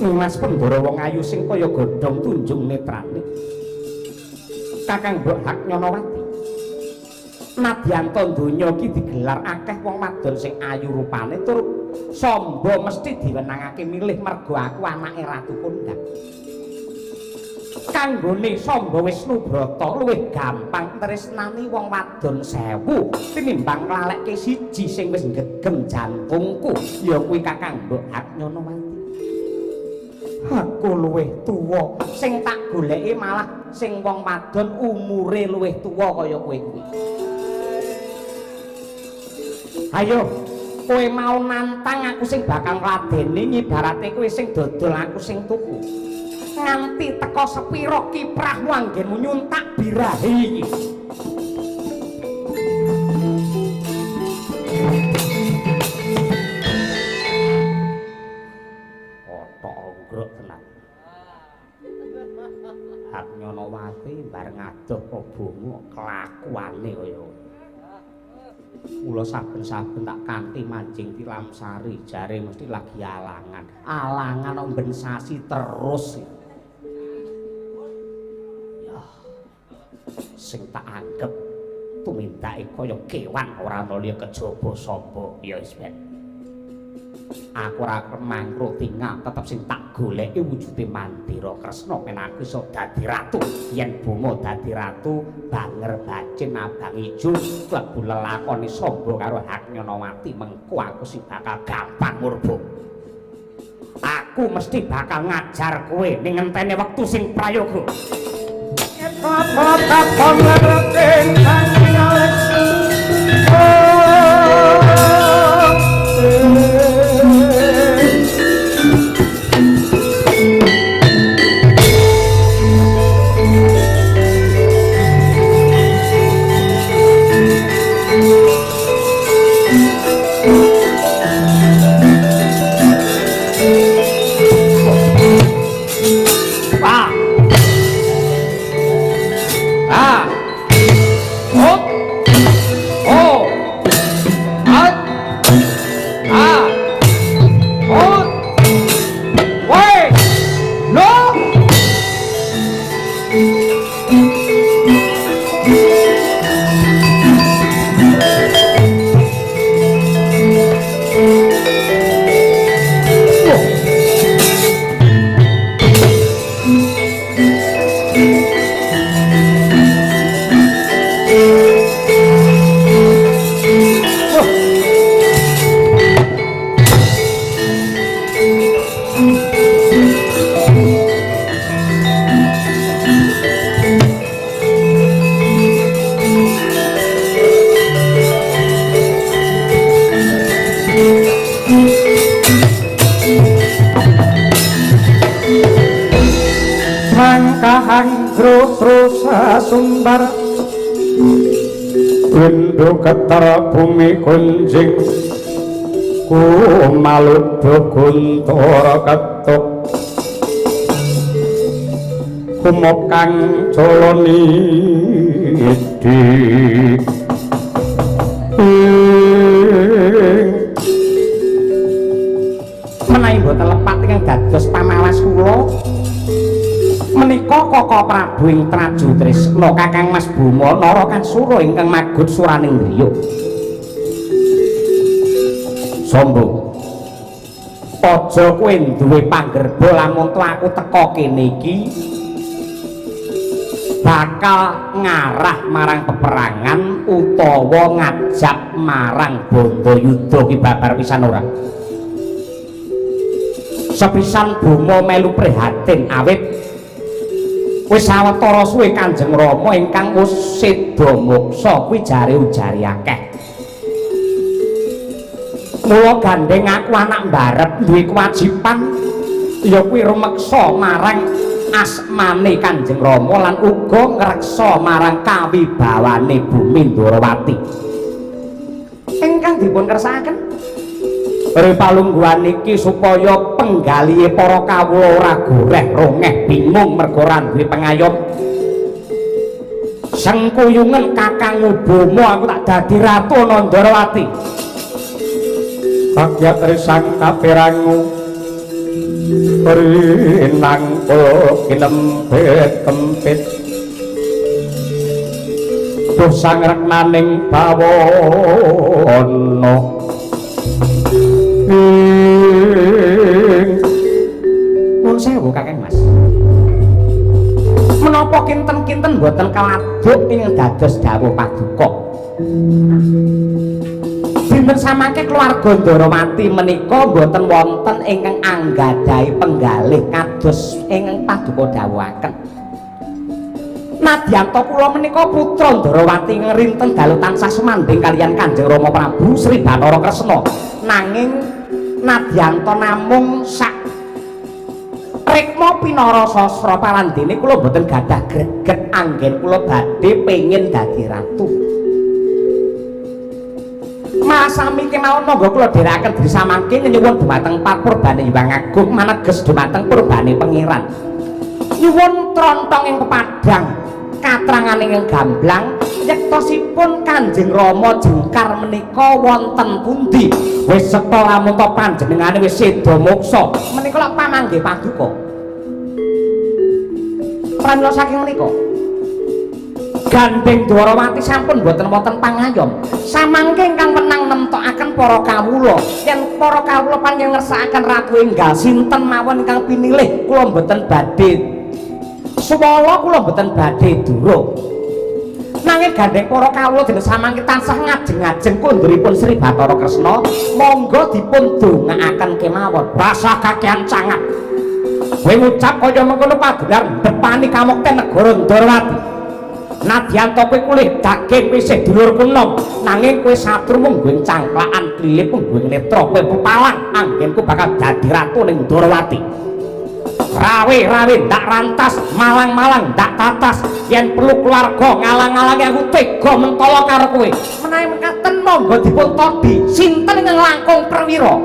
Mas Pandara wong ayu sing kaya godhong tunjung netrane. Kakang Mbok Hak Nyanawati. Nadyanto donya iki digelar akeh wong wadon sing ayu rupane tur Samba mesti diwenangake milih mergo aku anake Ratu Kondang. Kanggone Samba Wisnubrata luwih gampang tresnani wong wadon 1000 tinimbang nglalekke siji sing wis gegem jantungku ya kuwi Kakang Mbok Hak Nyanawati. Aku luwih tuwa sing tak goleki malah sing wong wadon umure luwih tuwa kaya kowe kuwi. Ayo kowe mau nantang aku sing bakal ngladeni ngibarate kowe sing dodol aku sing tuku. Nganti teka sepira kiprahmu anggenmu nyuntak birahi iki. Hak Nyanawati bareng adoh obongu kelakuane kaya mula saben-saben tak kanthi mancing tilam sari jare mesti lagi alangan omben sasi terus ya sing tak anggap tumindake kaya kewan ora ana liya kejaba sapa ya wis ben aku ora mangkrut tinggal tetep sing tak goleki wujude Mandira Kresna yen aku iso dadi ratu yen Boma dadi ratu banger bacin abang ijo klebu lelakone Samba karo Hak Nyanawati mengko aku sing bakal gampang murba aku mesti bakal ngajar kowe ning ngenteni wektu sing prayoga sumbar Windu keter bumi kunjing kumaludha guntur ketuk kumokang coloni di menawi boten lepat ingkang dados pamalas kula menika Kaka Prabu ing Traju Tresna Kakang Mas Boma Narakansura ingkang magut suraning griya. Samba. Aja kowe duwe panggerba lamun aku teka kene iki bakal ngarah marang peperangan utawa ngajak marang Bandayuda ki babar pisan ora. Sepisan Boma melu prihatin awit wis sawetara suwe Kanjeng Rama ingkang wis seda moksa kuwi jare-ujari akeh. Mula gandeng aku anak mbarep duwe kewajiban ya kuwi rumeksa marang asmane Kanjeng Rama lan uga ngreksa marang kawibawane Bumi Ndarawati. Ingkang dipun kersakaken Ripalungguhan iki supaya penggalihe para kawula ora goreh rongeh bingung mergo ora duwe pengayom. Sengkuyungen Kakang Boma aku tak dadi ratu Nandarawati. Rakyat risang kapirangu rinang kinempit kempit dosang reknaning bawana nuwun sewu Kakang Mas menapa kinten-kinten boten kaladuk ing dados dawuh paduka dinten samangke keluarga Ndarawati menika boten wonten ingkang anggadhahi penggalih kados ingkang paduka dawuhaken nadyanto kula menika putra Ndarawati ngrinten dalu tansah sumandhing kaliyan Kanjeng Rama Prabu Sri Bathara Kresna nanging nadyanto namung sak rikma pinara sastra palandene kula boten gadah greget anggen kula badhe pengin dadi ratu masami kemawon monggo kula dherekaken diri samangke nyuwun dhumateng papurbane Hyang Agung maneges dhumateng purbane pangeran nyuwun trontong ing pepadang katranganing ing gamblang yektosipun Kanjeng Rama jengkar menika wonten pundi wis seta lamun to panjenengane wis seda moksa menika lak pamanggih paduka pramila saking menika Gandeng Dwarawati sampun boten wonten pangayom samangke ingkang menang nemtokaken para kawula yen para kawula panjenengan ngersakaken ratu enggal sinten mawon ingkang pinilih kula boten badhe suwala kula boten badhe durung nanging gandeng para kawula dene samangke tansah ngajeng-ajeng konduripun Sri Bathara Kresna monggo dipun dongaaken kemawon rasa kakehan sangat kowe ngucap kaya mengkono pagelar depani kamukten negara Ndarawati nadyanto kowe kulih daging wisih dulurku nom nanging kowe satru mungguing cangklakan klilip mungguing netra kowe pepalang anggenku bakal dadi ratu ning Ndarawati rawe-rawe ndak rantas malang-malang ndak tatas yen perlu keluarga ngalang-alangi aku tega mentala karo kowe menawi mekaten monggo dipun todi sinten ingkang langkung perwira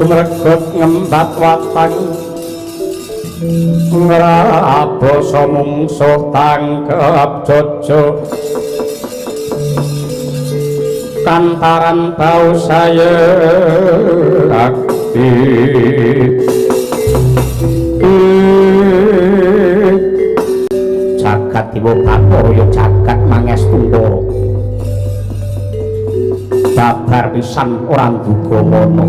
gumregut ngembat watang ngrabasa mungsuh tangkep jojo kantaran bau saya akti jagat Dewa Bathara ya jagat Mangestungkara babar pisan ora nduga mono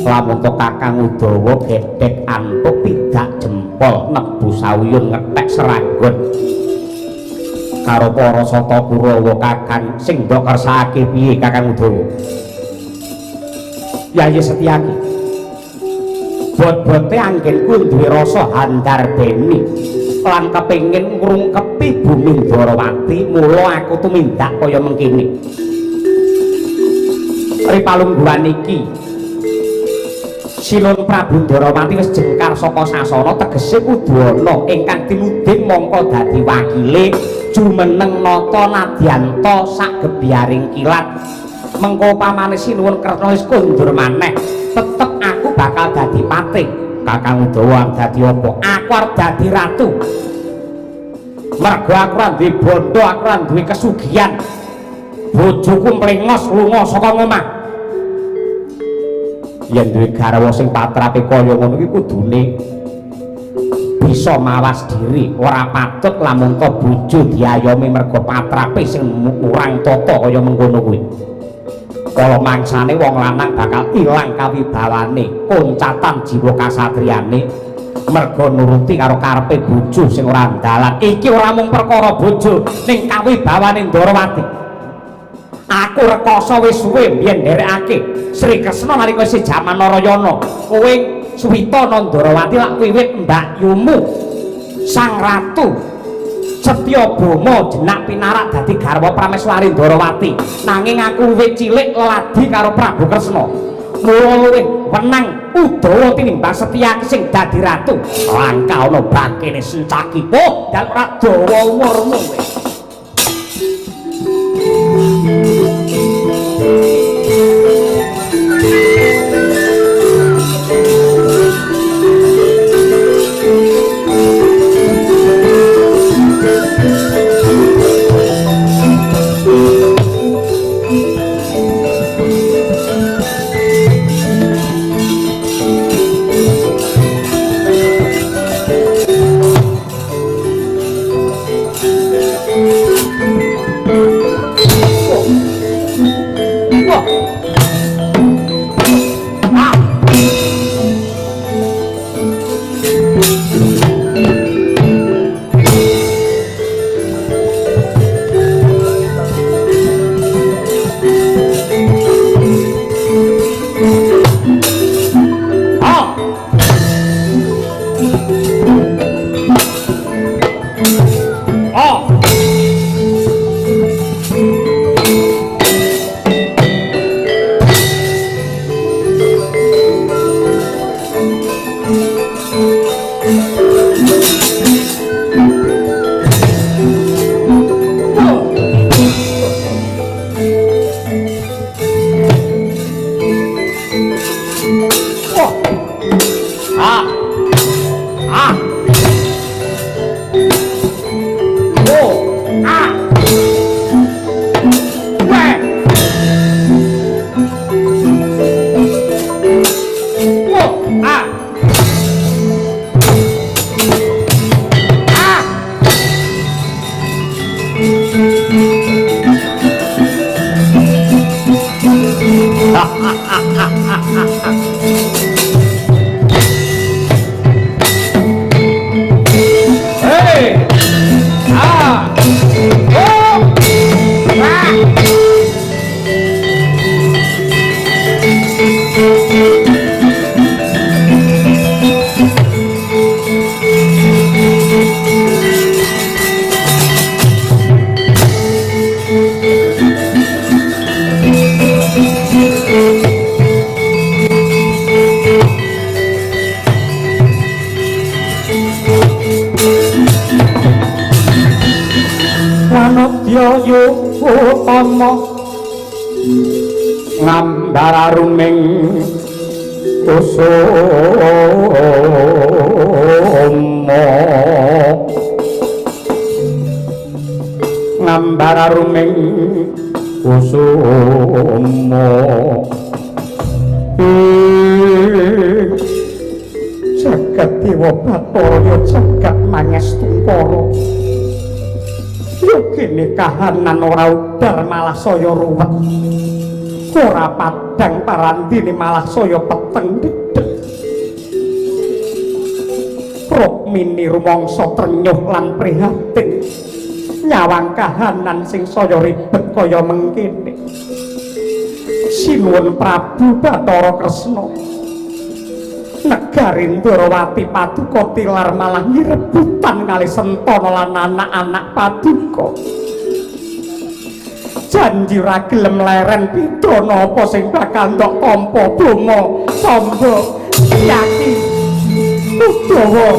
lamun to Kakang Udawa gedhek antuk pidak jempol nebu sawiyun ngethek seranggon karo para sata Kurawa Kakang sing ndok kersakake piye Kakang Udawa Yayi Setyaki bot-bote anggenku duwe rasa handar beni lan kepengin ngrungkepi bumi Ndarawati mula aku tumindak kaya mengkini ripalungguhan iki Silon Prabu Ndarawati wis jengkar saka sasana tegese Udana ingkang tinuding mongko dadi wakile jumeneng nata nadyanta sak gebyaring kilat mengko pamane sinuwun Kresna wis kondur maneh tetep aku bakal dadi patih Kakang Udawa dadi apa aku arep dadi ratu mergo aku ora duwe bondo aku ora duwe kesugihan bojoku mlengos lunga saka omah yen duwe garwa sing patrape kaya ngono iki kudune bisa mawas diri ora patut lamun to bojo diayomi mergo patrape sing kurang tata kaya mengkono kuwi kala mangsane wong lanang bakal ilang kawibawane koncatan jiwa kasatriyane mergo nuruti karo karepe bojo sing ora ndalan iki ora mung perkara bojo ning kawibawane Ndarawati aku rekoso wis suwe mbiyen nderekake Sri Kresna nalika isih jaman Narayana kowe Suwita Ndarawati lak wiwit Mbak Yumu sang ratu Setyabama jenak pinarak dadi garwa Prameswari Ndarawati nanging aku wiwit cilik leladi karo Prabu Kresna mula luwih wenang Udawa tinimbang Setyaki sing dadi ratu langka ana bakene Sencakita dal ora dawa umurmu ngambara ruming Kusuma ngambara ruming kusuma jagat dewa Bathara jagat mangestungkara yogene kahanan ora udar malah saya ruwet ora padhang parandine malah saya peteng dedeg Rukmini rumangsa trenyuh lan prihatin nyawang kahanan sing saya ribet kaya mengkene sinuwun Prabu Bathara Kresna negari Ndrawati Paduka tilar malah ngirebutan kali Sentana lan anak-anak Paduka janji ra gelem leren pidana apa sing bakal ndok tampa Boma Samba Yaki Udawa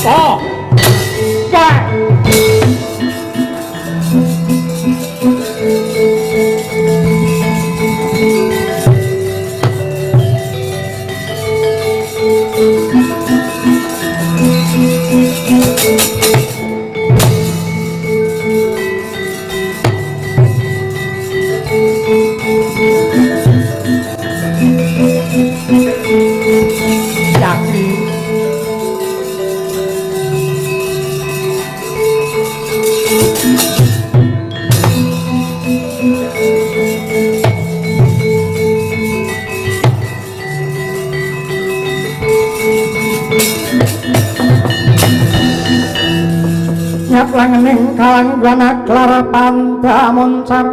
Oh, Kak. Langening kalangguana klara pandamoncar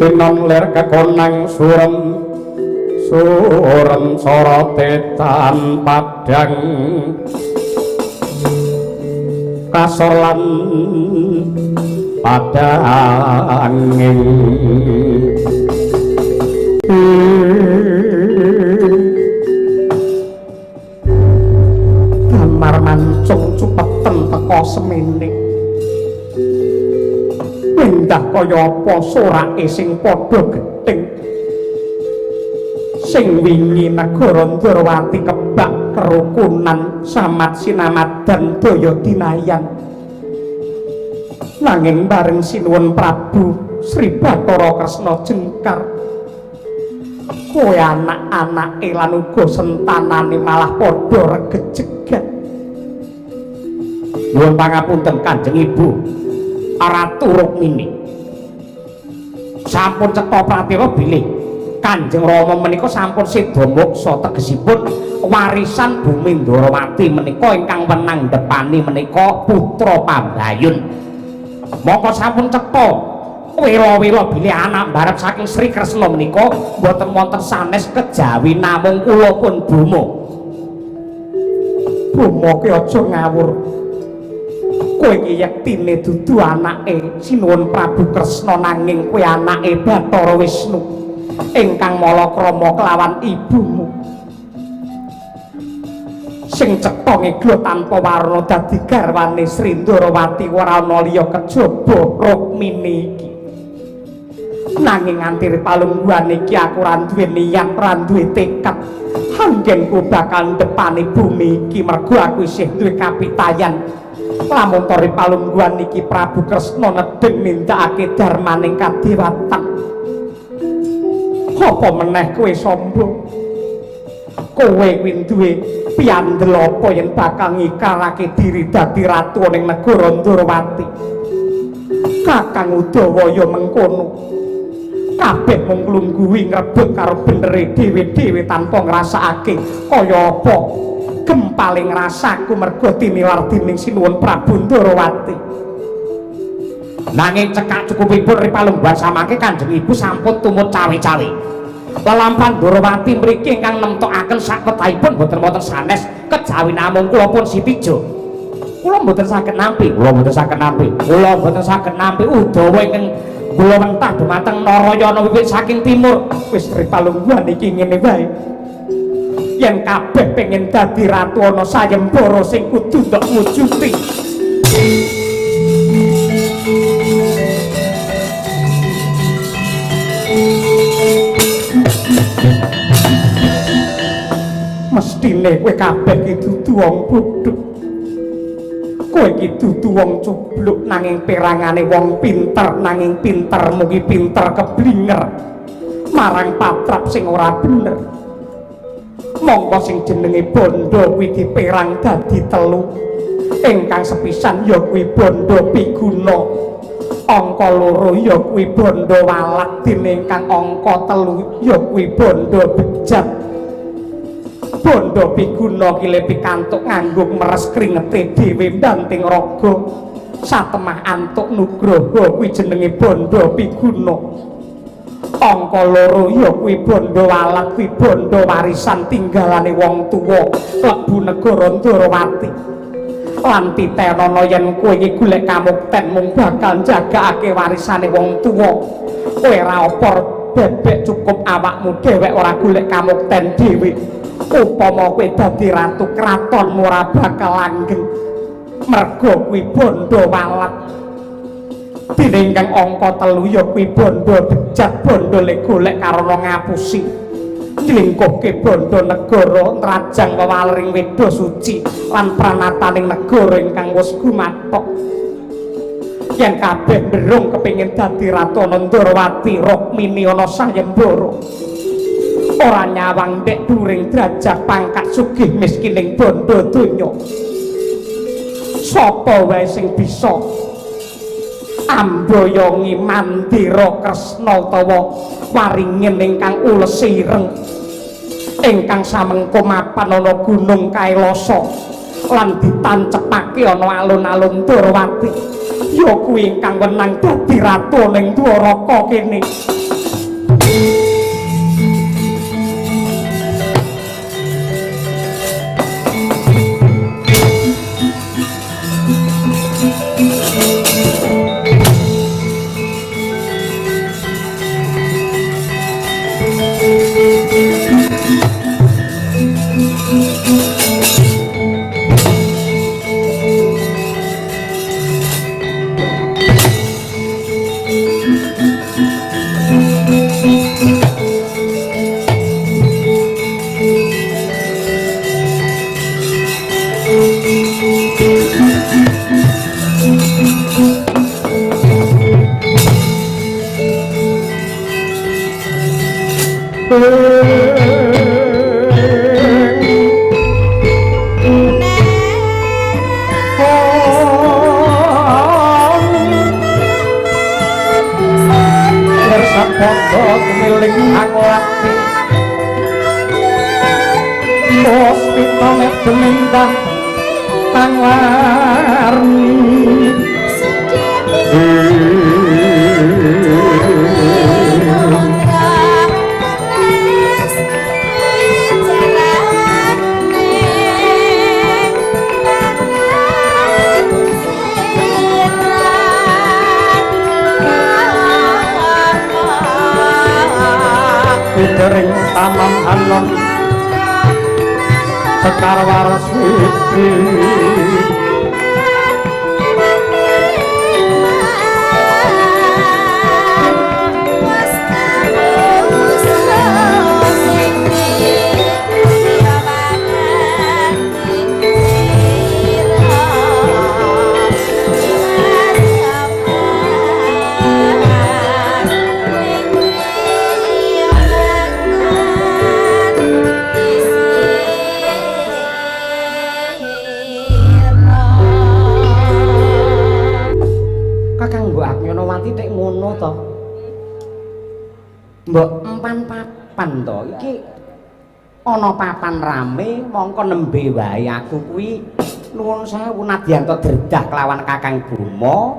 tinon ler kekonang surem sorotetan padang kasor lan padanging damar mancung cupeten teko semene pindah kaya apa sorake sing padha gething sing wingi negara Ndrawati kebak kerukunan samat sinamat dan daya dinayan nanging bareng sinuwun Prabu Sri Bathara Kresna jengkar kowe anak-anake lan uga sentanane malah padha regejegan nuwun pangapunten Kanjeng Ibu Ratu Rukmini sampun cetha pratira bilih Kanjeng Rama menika sampun seda moksa tegesipun warisan bumi Ndrawati menika ingkang wenang depani menika putra Pambayun mongko sampun cetha wira-wira bilih anak mbarep saking Sri Kresna menika boten wonten sanes kejawi namung kula pun Boma ki aja ngawur kowe iki yektine dudu anake sinuwun Prabu Kresna nanging kowe anake Bathara Wisnu ingkang malakrama kelawan ibumu sing cetha ngeglo tanpa warna dadi garwane Sri Ndrawati ora ana liya kejaba Rukmini iki nanging nganti palungguhan iki aku ora duwe niat ora duwe tekad anggenku bakal depani bumi iki mergo aku isih duwe kapitayan lamun tori palungguhan iki Prabu Kresna nedeng nindakake darmaning kadewatan apa meneh kowe sombong kowe kuwi duwe piandel apa yen bakal ngikarake diri dadi ratu ning negara Ndrawati Kakang Udawaya mengkono kabeh mung nglungguhi ngrebut karo benere dhewe-dhewe tanpa ngrasakake kaya apa gempaling rasaku mergo tinilar dening sinuwun Prabu Ndrawati nanging cekak cukupipun ripalungguhan samangke Kanjeng Ibu sampun tumut cawe-cawe lelampahan Ndrawati mriki ingkang nemtokaken sakmetahipun boten wonten sanes kejawi namung kula pun Sitijo kula mboten saged nampi kula mboten saged nampi Udawa ingkang kula wentah dumateng Narayana wiwit saking timur wis ripalungguhan iki ngene wae yen kabeh pengen dadi ratu ana sayembara sing kudu ndak wujuti. Mestine kowe kabeh iki dudu wong bodho. Kowe iki dudu wong cubluk nanging perangane wong pinter, nanging pintermu ki pinter keblinger marang patrap sing ora bener. Mongko sing jenenge bondo kuwi diperang dadi telu. Ingkang sepisan ya kuwi bondo piguna. Angka loro ya kuwi bondo walak, dene ingkang angka telu ya kuwi bondo bejat. Bondo piguna ki le pikantuk nganggo meres kringete dhewe mbanting raga. Satemah antuk nugraha kuwi jenenge bondo piguna. Angka loro ya kuwi bondo walak, kuwi bondo warisan tinggalane wong tuwa klebu negara Ndarawati. Lan titenana yen kowe iki golek kamukten mung bakal jagakake warisane wong tuwa. Kowe ora opor bebek cukup awakmu dhewek ora golek kamukten dhewe. Upama kowe dadi ratu kraton ora bakal langgeng. Merga kuwi bondo walak. Dene ingkang angka telu ya kuwi bondo bejat, bondo lek golek karana ngapusi. Nylingkuhke bondo negara nrajang wewalering weda suci lan pranataning negara ingkang wis gumathok. Yen kabeh mberung kepengin dadi ratu Ndarawati, Rukmini ana sayembara. Ora nyawang ndek dhuwuring derajat pangkat sugih miskining bondo donya. Sapa wae sing bisa amboyongi Mandira Kresna utawa waringin ingkang ules ireng ingkang samengko mapan ana gunung Kailasa lan ditancepake ana alun-alun Ndarawati ya kuwi ingkang wenang dadi ratu ning Dwaraka kene. Pitering taman anom sekar waras witi mbok empan papan to iki ana papan rame mongko nembe wae aku kuwi nuwun sewu nadyan to dredah kelawan Kakang Bima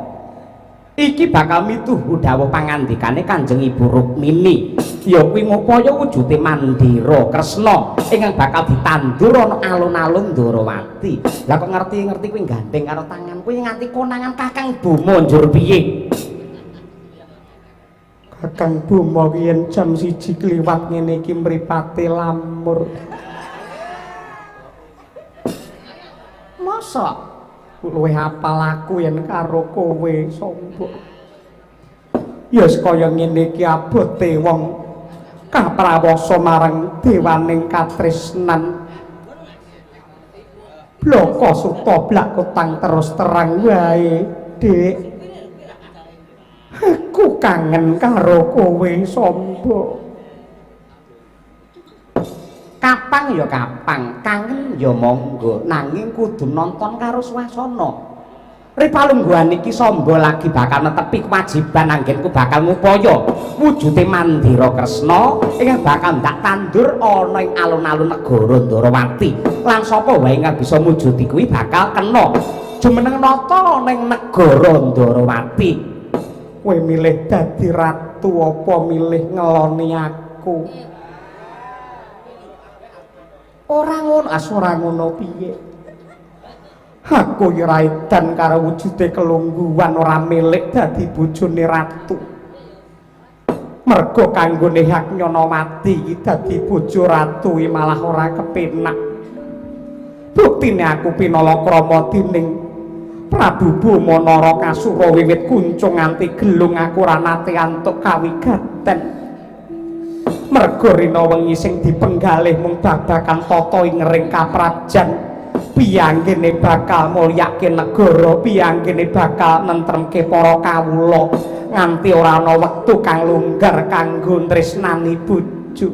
iki bakal mituhu dawuh pangandikane Kanjeng Ibu Rukmini ya kuwi ngupaya wujude Mandira Kresna ingkang bakal ditandur ana alun-alun Ndarawati. Lah kok ngerti-ngerti kuwi gandeng karo tangan kuwi nganti konangan Kakang Bima njur piye? Kakang Bima yen jam 1 kliwat ngene iki mripate lamur. Mosok luwih apal aku yen karo kowe Samba. Ya kaya ngene iki abote wong kaprawasa marang dewaning katresnan. Bloko suta blak kutang terus terang wae, Dik. Aku kangen karo kowe Samba. Kapang ya kapang, kangen ya monggo, nanging kudu nonton karo swasana. Ripalungguhan iki Samba lagi bakal netepi kewajiban anggenku bakal ngupaya wujude Mandira Kresna ingkang bakal ndak tandur ana ing alun-alun negara Ndarawati. Lan sapa wae ingkang bisa mujudi kuwi bakal kena jumeneng nata ning negara Ndarawati. Kowe milih dadi ratu apa milih ngeloni aku? Ora ngono, ora ngono piye? Aku ora edan karo wujude kelungguhan ora milik dadi bojone ratu. Mergo kanggone hak Nyanawati iki dadi bojo ratu malah ora kepenak. Buktine aku pinalakrama dening Prabu Bama Narakasura wiwit kuncung nganti gelung aku ora nate antuk kawigaten. Mergo rina wengi sing dipenggalih mung babagan tata ing ring kaprajan. Piyanggene bakal mulyake negara, piyanggene bakal nentremke para kawula nganti ora ana wektu kang longgar kanggo tresnani bojo.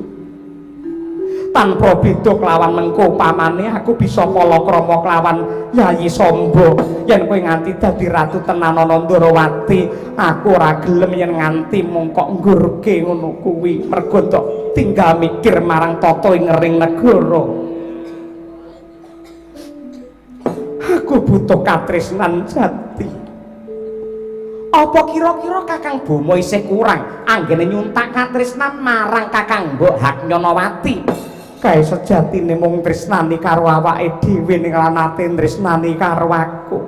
Tanpa beda kelawan mengko pamane aku bisa palakrama kelawan Yayi Samba. Yen kowe nganti dadi ratu tenan ana Ndarawati, aku ora gelem yen nganti mung kok nggurke ngono kuwi. Mergo tok tinggal mikir marang tata ing ring negara. Aku butuh katresnan jati. Apa kira-kira Kakang Bama isih kurang anggene nyuntak katresnan marang Kakang Mbok Hak Nyanawati? Kae sejatine mung tresnani karo awake dhewe ning lanate tresnani karo aku.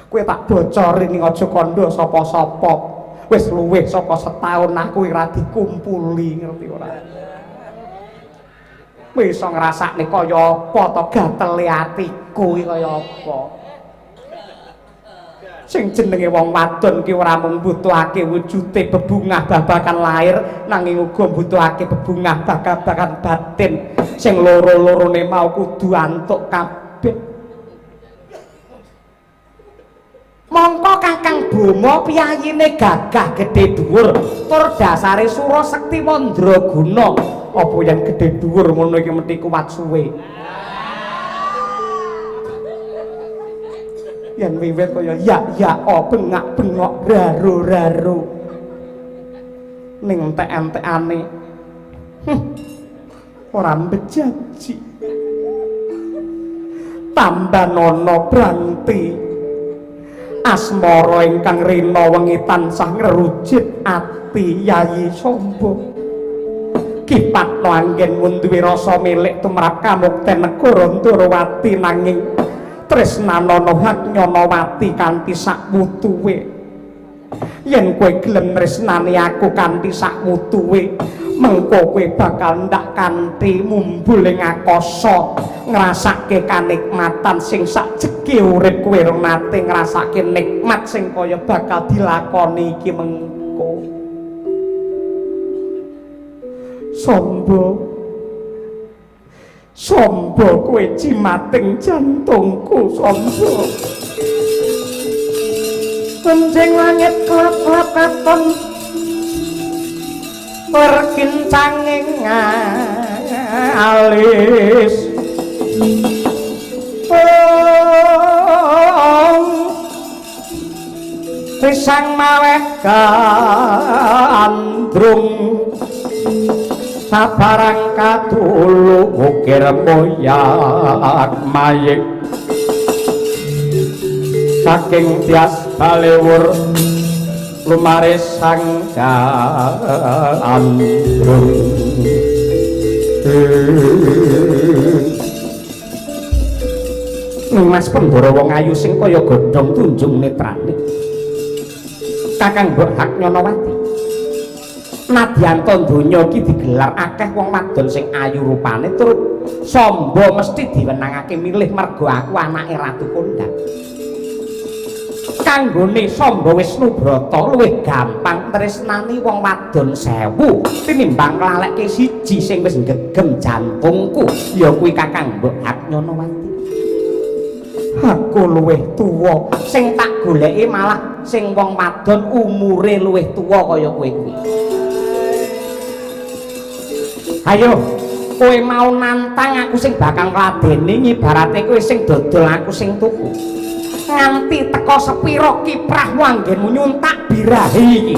Kowe tak bocori ning aja kandha sapa-sapa. Wis luwih saka setahun aku ora dikumpuli, ngerti ora? Bisa ngrasakne kaya apa to gatele atiku iki kaya apa. Sing jenenge wong wadon ki ora mung mbutuhake wujude bebungah babagan lahir, nanging uga mbutuhake bebungah babagan batin. Sing loro-lorone mau kudu antuk kabeh. Mongko Kakang Bama piyayine gagah gedhe dhuwur, tur dasare Sura Sekti Mandraguna. Apa yang gede dhuwur ngono iki mesti kuat suwe. Yen wiwit kaya ya bengak-bengok raru-raru. Ning entek-entekane ora mbejaji. Tambah nono branti. Asmara ingkang rina wengi tansah ngrujit ati Yayi Samba. Kipatno anggen nduwe rasa milik tumrap kamukten negara Ndarawati nanging tresnanana Hak Nyanawati kanthi sak mutuwe. Yen kowe gelem tresnani aku kanthi sak mutuwe, mengko kowe bakal ndak kanthi mumbul ing akasa ngrasake kanikmatan sing sak jeke urip kowe ora nate ngrasake nikmat sing kaya bakal dilakoni iki mengko. Samba kowe cimating jantungku Samba. Kunjing langit klap-klap katon perkincanging alis. Pisang maweh gandrung sabarang katulu ukir moyak mayik saking tias balewur lumaris sang gandrung. Mas Pandhara wong ayu sing kaya godhong tunjung netrane Kakang Mbok Hak Nyanawati. Nadyanto donya iki digelar akeh wong wadon sing ayu rupane tur Samba mesti diwenangake milih mergo aku anake Ratu Kondang. Kanggone Samba Wisnubrata luwih gampang tresnani wong wadon 1000 tinimbang klalekke siji sing wis gegem jantungku ya kuwi Kakang Mbok Atnyanawati. Aku luwih tuwa sing tak goleki malah sing wong wadon umure luwih tuwa kaya kowe kuwi. Ayo kowe mau nantang aku sing bakal ngladeni nyibarate kowe sing dodol aku sing tuku. Nganti teko sepiro kiprahmu anggenmu nyuntak birahi iki.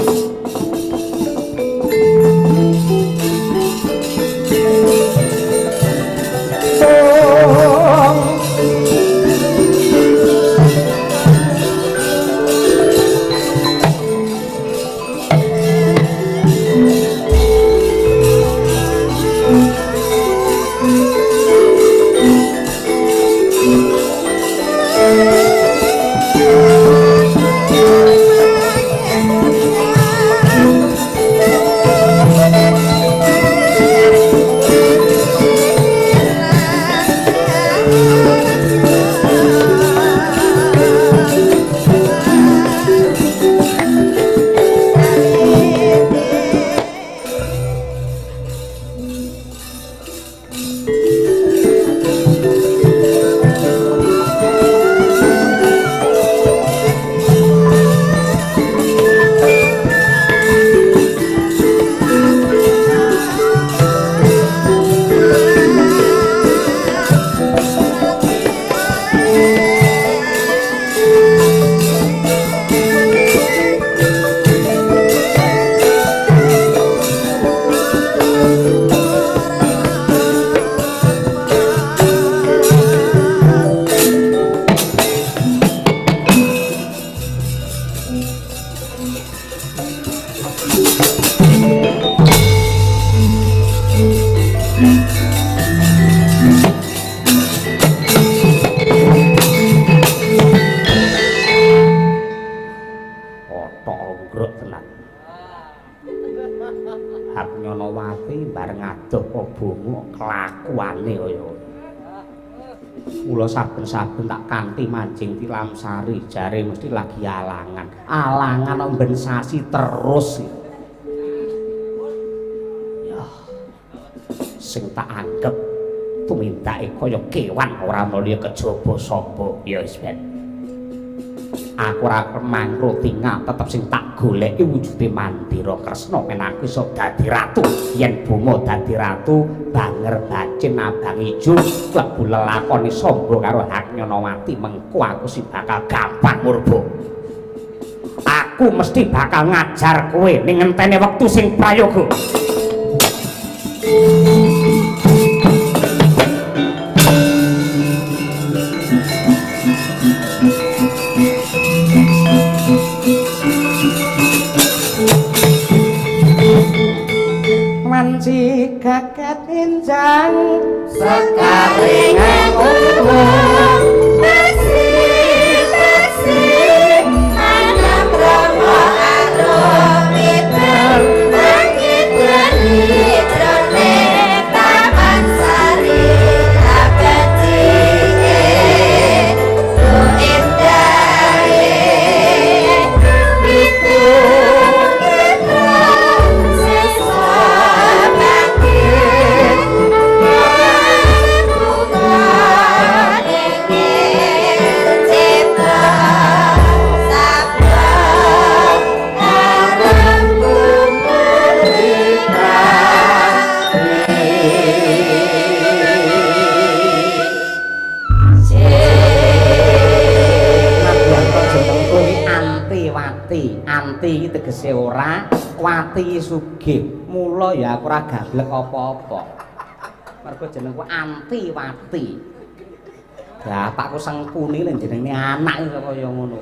Saben-saben tak kanthi mancing tilam sari jare mesti lagi alangan omben sasi terus ya sing tak anggap tumindake kaya kewan ora mulya kejaba sapa ya wis ben aku ora mangro tinggal tetep sing tak goleki wujude Mandira Kresna men aku iso dadi ratu yen Boma dadi ratu banger bacin abang ijo klebu lelakoni Samba karo Atnyanawati mengko aku sing bakal gampang murba aku mesti bakal ngajar kowe ning ngentene wektu sing prayoga manci gagat enjang sekaringan umum bersih anam rama arum hitam langit geni jone taman sari abadi ku indah itu anti tegese ora wati sugih mula ya aku ora gablek apa-apa mergo jenengku anti wati bapakku sengkuni lho jenenge anak kaya ngono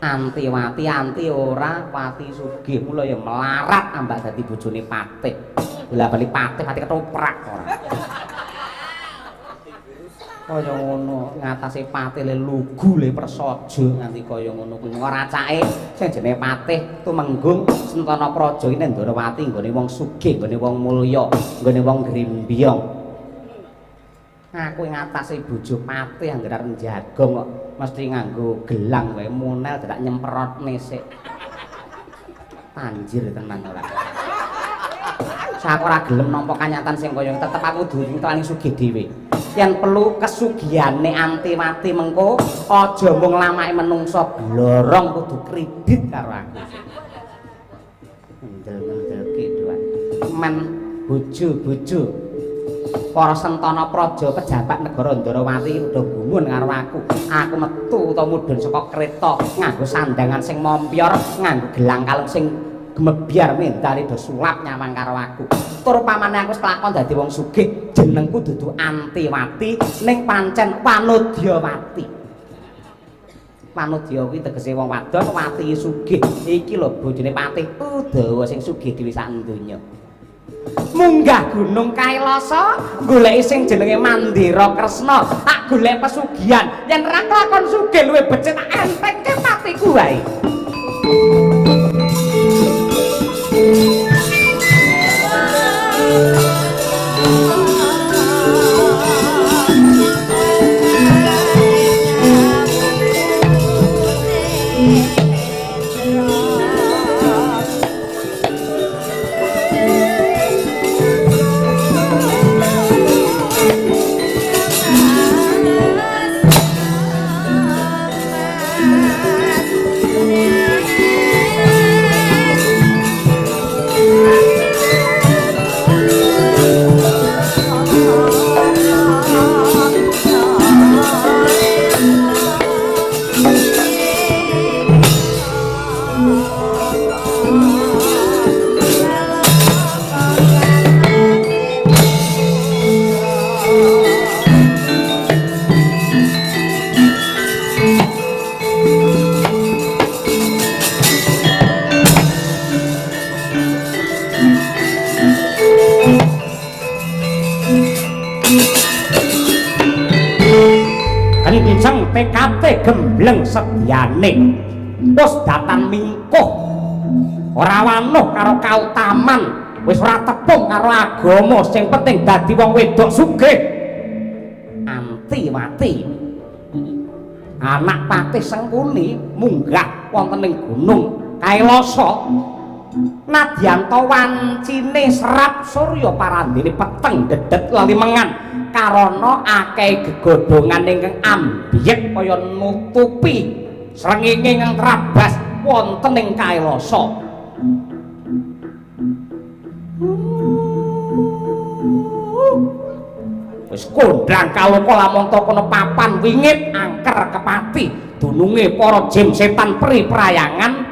anti wati anti ora wati sugih mula ya melarat ambak dadi bojone Patih lha bali Patih ketoprak ora kaya ngono ngatasi Patih le lugu le prasaja nganti kaya ngono kuwi racake sing jenenge Patih tumenggung Sentana Praja iki Ndarawati nggone wong sugih nggone wong mulya nggone wong grimbyong Aku ngatasi bojo pati anggar njagong kok mesti nganggo gelang wae munel dadak nyemprotne sik. Anjir tenan ora. Sak ora gelem nampa kanyatan sing kaya tetep aku duwe tani sugih dhewe. Yen perlu kesugihane Antiwati mengko aja mung lamake menungso blorong kudu kredit karo aku. Ndel-ndelke doan. Men bojo-bojo para sentana praja pejabat negara Ndarawati udah gumun karo aku. Aku metu utawa mudhun saka kereta nganggo sandangan sing mompyor, nganggo gelang kalung sing gemebyar mentari do sulap nyawang karo aku. Tur pamane aku kelakon dadi wong sugih, jenengku dudu Antiwati ning pancen Wanudyawati. Wanudya kuwi tegese wong wadon, wati sugih. Iki lho bojone Patih Udawa sing sugih dhewe sak donya. Munggah gunung Kailasa goleki sing jenenge Mandira Kresna, tak golek pesugihan. Yen ra kelakon sugih luwih becik tak entengke patiku wae. PKT gembleng sedyane wis datan mingkuh ora wanuh karo kautaman wis ora tepung karo agama sing penting dadi wong wedok sugih. Antiwati anak Patih Sengkuni munggah wonten ing gunung Kailasa nadyanto wancine serap surya parandene peteng dedet lalimengan karana akeh gegodhongan ingkang ambyek kaya nutupi srengenge ingkang trabas wonten ing Kailasa. Wis kondhang kaloka lamun kono papan wingit angker kepati dununge para jim setan pri prayangan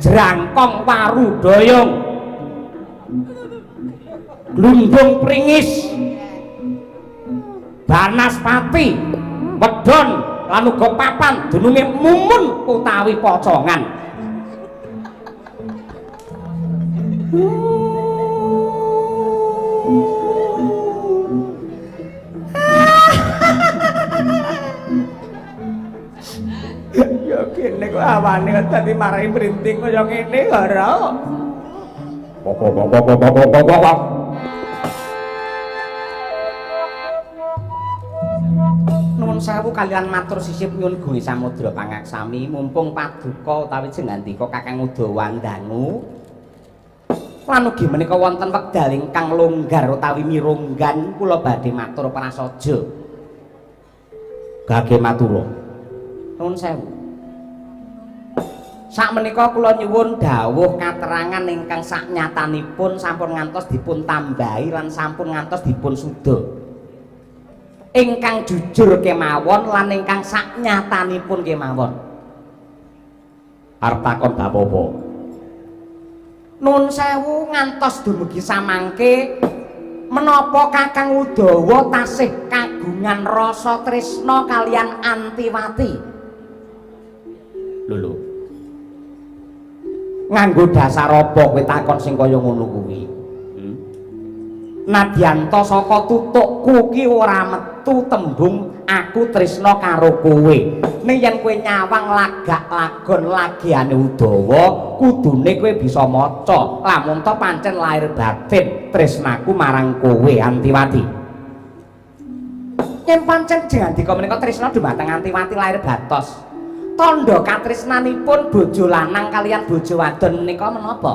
jrangkong waru doyong glundung pringis Banaspati wedon lan uga papan dununge mumun utawi pocongan. Ya kene kok awane kok dadi marai mrinting kaya ngene ora. Nuwun sewu kalian matur sisip nyuwun Guni Samudra pangaksami mumpung paduka utawi jengandika Kakang Udawa ndangu lan ugi menika wonten wekdal ingkang longgar utawi mirunggan kula badhe matur prasaja. Gage matura. Nuwun sewu. Sakmenika kula nyuwun dawuh katerangan ingkang saknyatanipun sampun ngantos dipun tambahi lan sampun ngantos dipun suda. Ingkang jujur kemawon lan ingkang saknyatanipun kemawon. Arep takon bab apa? Nuwun sewu ngantos dumugi samangke menapa Kakang Udawa tasih kagungan rasa tresna kalian Antiwati. Lho. Nganggo dasar apa kowe takon sing kaya ngono kuwi? Nadyanto saka tutukku ki ora metu tembung aku tresna karo kowe. Ning yen kowe nyawang lagak lagon lagiane Udawa, kudune kowe bisa maca. Lamun to pancen lahir batin tresnaku marang kowe Antiwati. Yen pancen jandika menika tresna dumateng anti-wati lair batos. Tandha katresnanipun bojo lanang kaliyan bojo wadon menika menapa?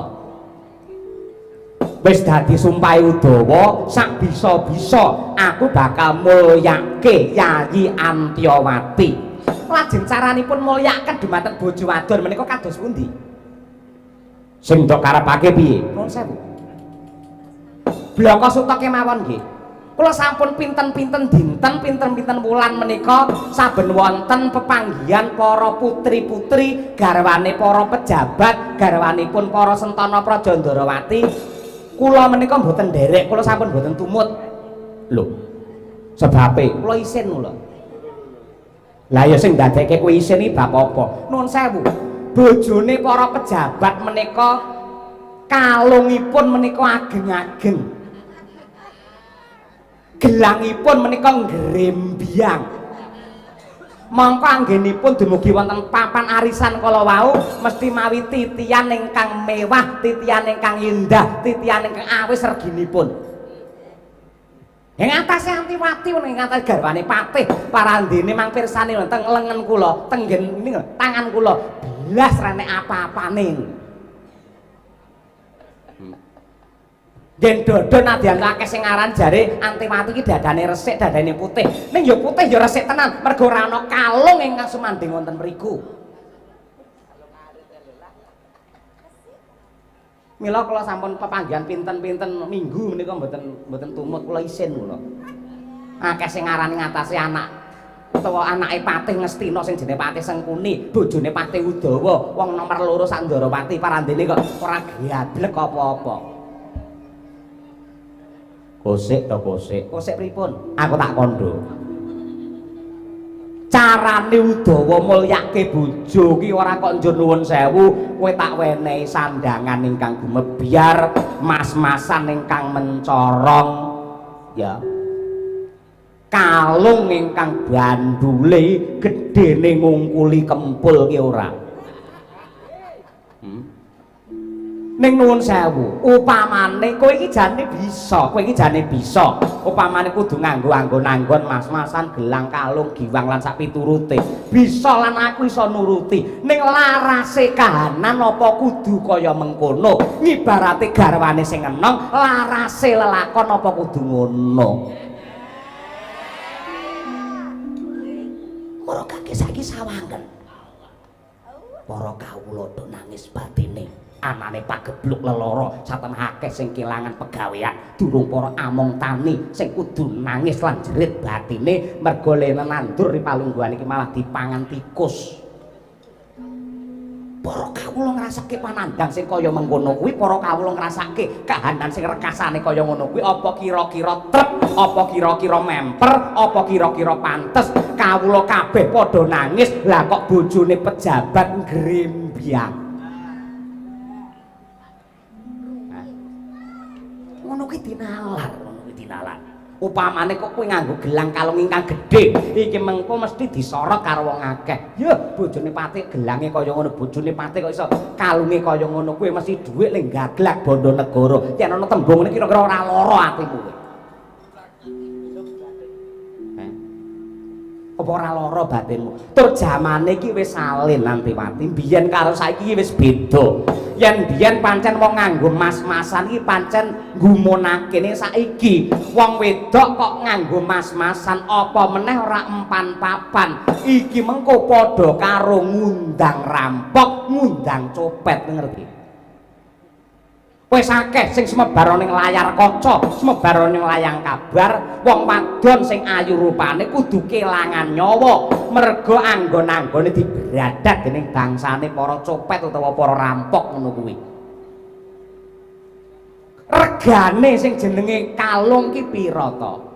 Wis dadi sumpah Udawa sak bisa-bisa aku bakal mulyake Yayi Antyawati. Lajeng caranipun mulyaken dumateng bojo wadon menika kados pundi? Sing tok karepake piye? Nuwun sewu. Blaka suta kemawon nggih. Kula sampun pinten-pinten dinten, pinten-pinten wulan menika saben wonten pepanggihan para putri-putri garwane para pejabat, garwanipun para sentana Praja Ndarawati. Kula menika mboten nderek, kula sampun mboten tumut. Lho. Sebabe kula isin kula. Lah ya sing ndadekke kuwi isin iki bab apa? Nuwun sewu. Bojone para pejabat menika kalungipun menika ageng-ageng. Gelangipun menika ngrembyang. Mangka anggenipun dumugi wonten papan arisan kala wau mesti mawi titian ingkang mewah, titian ingkang indah, titian ingkang awis reginipun. Ing atase Antiwati ing atase garwane Patih parandene mangpirsani wonten lengen kula, tenggen tangan kula belas renek apa-apane. Yen dodon adyan akeh sing aran jare Antiwati iki dadane resik, dadane putih. Ning ya putih ya resik tenan, mergo ora ana kalung ingkang sumandhing wonten mriku. Mila kula sampun pepanggihan pinten-pinten minggu menika mboten tumut kula isin kula. Akeh sing aran ngatasi anak utawa anake Patih Ngastina sing jenenge Patih Sengkuni, bojone Patih Udawa, wong nomor 2 sak Ndarawati parandene kok ora gablek apa-apa. Kosik to kosik. Kosik pripun? Aku tak kandha. Carane Udawa mulyake bojo ki ora kok njur nuwun sewu, kowe tak wenehi sandangan ingkang gumebyar, mas-masan ingkang mencorong, ya. Kalung ingkang bandule gedene ngungkuli kempul ki ora. Ning nuwun sewu, upamane kowe iki jane bisa, upamane kudu nganggo anggon-anggon mas-masan, gelang, kalung, giwang lan sak piturute. Bisa lan aku iso nuruti. Ning larase kahanan apa kudu kaya mengkono? Ngibarate garwane sing eneng, larase lelakon apa kudu ngono? Para kakek saiki sawangen. Para kawula do nangis batine. Anane pagebluk lelara saten akeh sing kelangan pegawean durung para among tani sing kudu nangis lan jerit batine merga lene nandur ripalungguhan iki malah dipangan tikus. Para kawula ngrasake panandang sing kaya mengkono kuwi, para kawula ngrasake kahanan sing rekasane kaya ngono kuwi, apa kira-kira trep, apa kira-kira memper, apa kira-kira pantes kawula kabeh padha nangis lah kok bojone pejabat ngrembyang. Ngono kuwi dinalar. Upamane kok kowe nganggo gelang kalung ingkang gedhe, iki mengko mesti disorot karo wong akeh. Ya, bojone Patih gelange kaya ngono, bojone Patih kok iso kalunge kaya ngono, kowe mesti dhuwit ning gaglak bondo negara. Yen ana tembung ngene kira-kira ora lara atimu kowe. Apa ora lara batinmu? Tur jamane iki wis salin Antiwati, biyen karo saiki wis beda. Yen biyen pancen wong nganggo mas-masan iki pancen nggumunake ning saiki wong wedok kok nganggo mas-masan apa meneh ora empan papan. Iki mengko padha karo ngundang rampok, ngundang copet, ngerti? Wis akeh sing semebar ning layar kaca, semebar ning layang kabar, wong wadon sing ayu rupane kudu kelangan nyawa merga anggon-anggone dibradat dening bangsane para copet utawa para rampok ngono kuwi. Regane sing jenenge kalung ki pira to?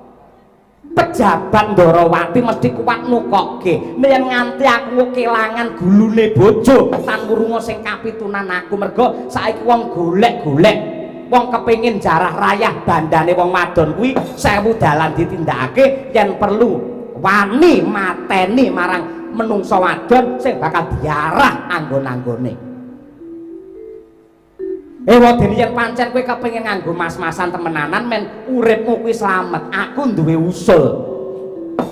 Pejabat Ndarawati mesti kuat nukokke yen nganti aku kelangan gulune bojo tan wurunga sing kapitunan aku mergo saiki wong golek-golek wong kepengin jarah rayah bandane wong wadon kuwi 1000 dalan ditindakake yen perlu wani mateni marang menungsa wadon sing bakal diarah anggon-anggone. Wadene yen pancen kowe kepengin nganggo mas-masan temenanan men uripmu kuwi slamet, aku duwe usul.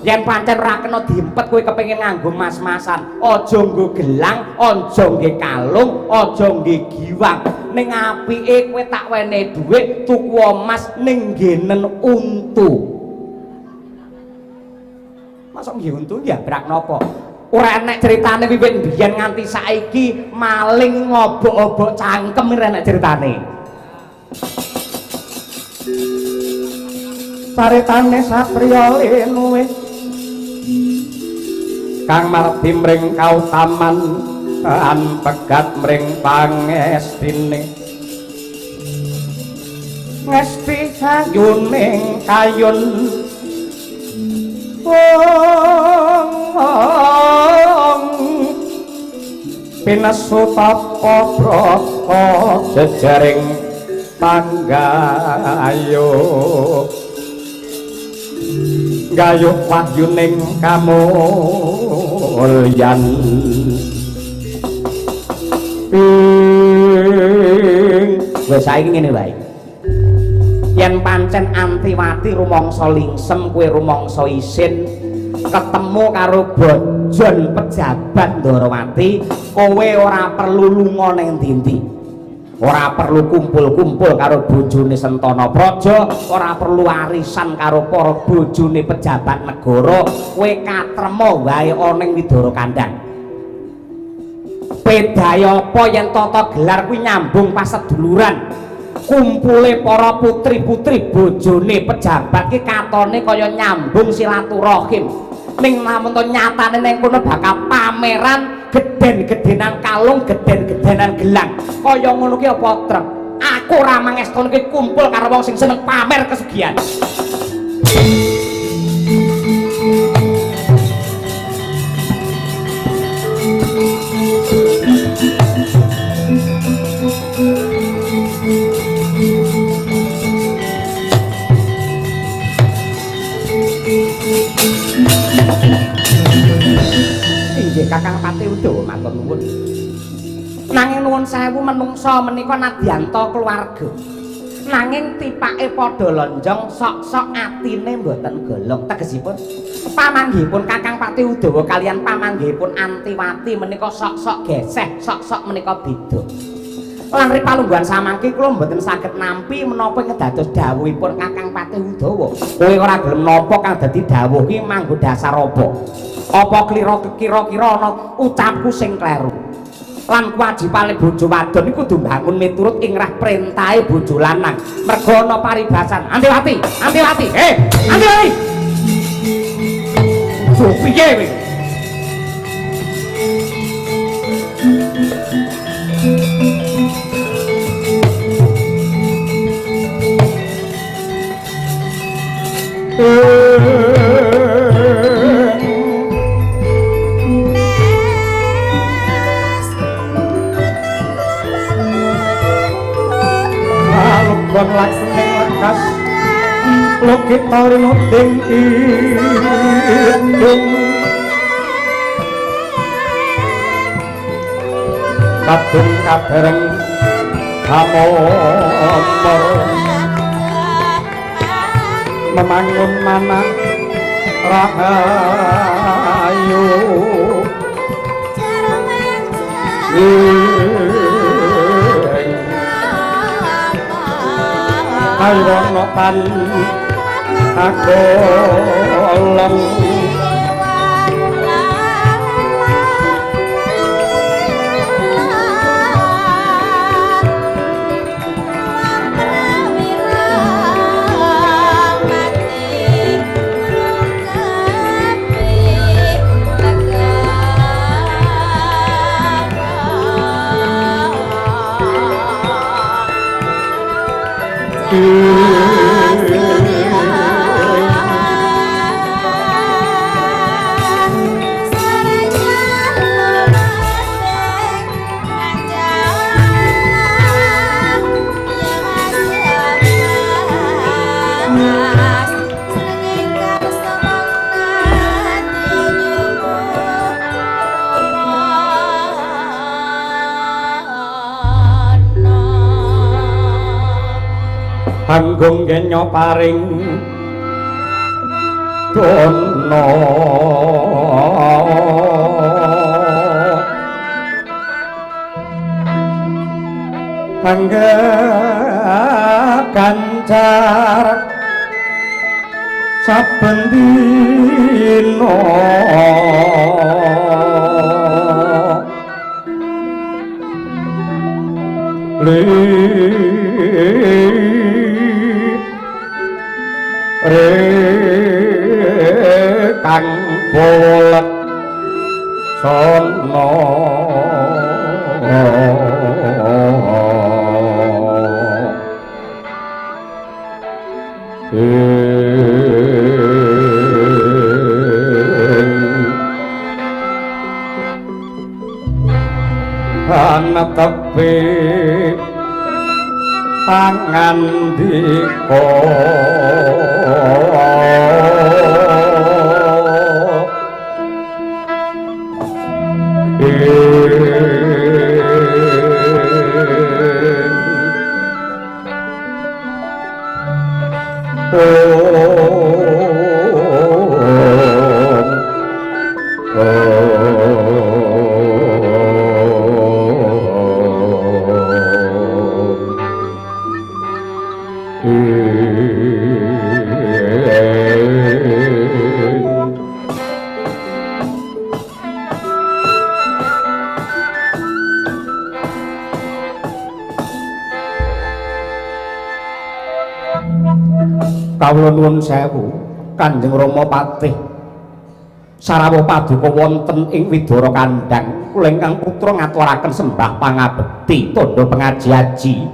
Yen pancen ora kena diempet kowe kepengin nganggo mas-masan, aja nggo gelang, aja ngge kalung, aja ngge giwang. Ning apike kowe tak wene dhuwit tuku emas ning nggenen untu. Masuk nggih untu njabrak napa? Ora enek critane wiwit biyen nganti saiki maling ngobok-obok cangkem ora enek critane. Caritane satriya lenuwe kang marti mring kautaman kan pegat mring pangestine ngesti sayuning kayun pinasu tapa braka jejaring panggayo gayuh wahyuning kamulyan wis saiki ngene wae yen pancen Antiwati rumangsa lingsem kowe rumangsa isin ketemu karo bojon pejabat Ndarawati kowe ora perlu lunga ning ndi-ndi ora perlu kumpul-kumpul karo bojone Sentana Praja, ora perlu arisan karo para bojone pejabat negara, kowe katrema wae ana ning Widara Kandhang. Pedaya apa yen tata gelar kuwi nyambung paseduluran. Kumpule para putri-putri bojone pejabat ki katone kaya nyambung silaturahim. Ning namun to nyatane ning kono bakal pameran geden-gedenan kalung, geden-gedenan gelang. Kaya ngono ki apa trep? Aku ora mangestune kumpul karo wong sing seneng pamer kesugihan. Inggih Kakang Pati Udawa matur nuwun. Nanging nuwun sewu menungsa menika nadyanta keluarga. Nanging tipake padha lonjong sok-sok atine mboten golong. Tegesipun pamanggihipun Kakang Pati Udawa kaliyan pamanggihipun Antiwati menika sok-sok geseh, sok-sok menika beda. Lan ripalungguhan samangke kula mboten saged nampi menapa ngedados dawuhipun Kakang Pati Udawa. Kowe ora gelem nampa kang dadi dawuh ki manggo dasar apa? Apa kira-kira ana ucapku sing kleru? Lan kewajibane bojo wadon iku kudu mbangun miturut ingrah perintahe bojo lanang. Merga ana paribasan. Antiwati, Antiwati. Antiwati. Piye kowe? Bang laksane lekas lokita rinuting idung kadung kabareng amomor memangun manah rahayu ayono pan agolong Anggung genyo paring don sono angga kancar saben dina kang bolak sono ana tepi tangan diko kawula nuwun sewu Kanjeng Rama Patih sarawuh paduka wonten ing Widara Kandhang kula ingkang putra ngaturaken sembah pangabekti tandha pengaji-aji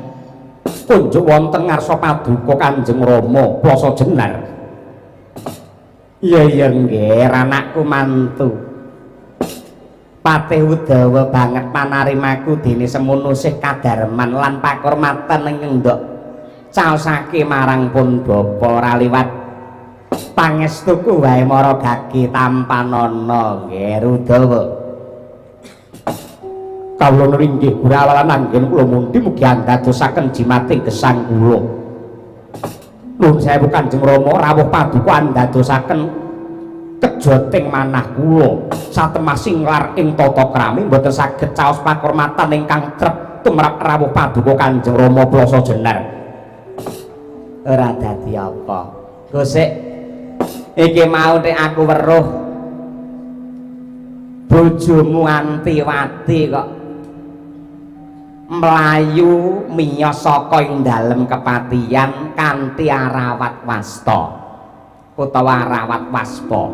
kunjuk wonten ngarsa paduka Kanjeng Rama Plasa Jenar. Iya nggih anakku mantu Patih Udawa banget panarimaku dene semono sih kadarman lan pakurmatan ing ndok caosake marang pun bapa ora liwat pangestuku wae mara gage tampanana nggih Udawa. Kawula nringgih gurawalan anggen kula mundi mugi andadosaken jimating gesang kula. Nuwun sewu Kanjeng Rama rawuh paduka andadosaken kejoting manah kula satemasing lar ing tata krami mboten saged caos pakurmatan ingkang trep tumrap rawuh paduka Kanjeng Rama Plasa Jenar. Ora dadi apa Gusik iki mau nek aku weruh bojomu Antiwati kok mlayu miyos saka ing dalem kepatihan kanthi arawat wasta utawa arawat waspa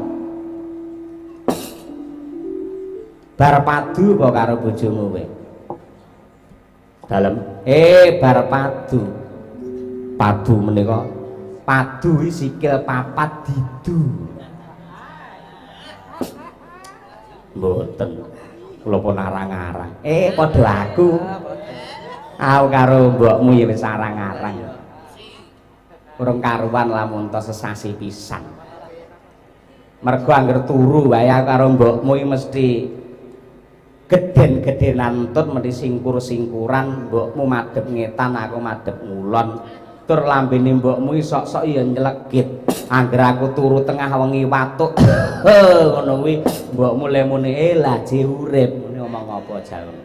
bar padu apa karo bojomu kowe dalem bar padu menika padu sikil papat didu mboten kula pun arang-arang padha aku karo mbokmu ya wis arang-arang urung karuan lamun to sesasi pisan mergo anggere turu wae karo mbokmu mesti geden-gedenan tut mesti singkur-singkuran mbokmu madhep ngetan aku madhep ngulon tur lambene mbokmu sok-sok ya nyelegit anggere aku turu tengah wengi watuk ngono kuwi mbokmu le muni laje urip ngene omong apa jalem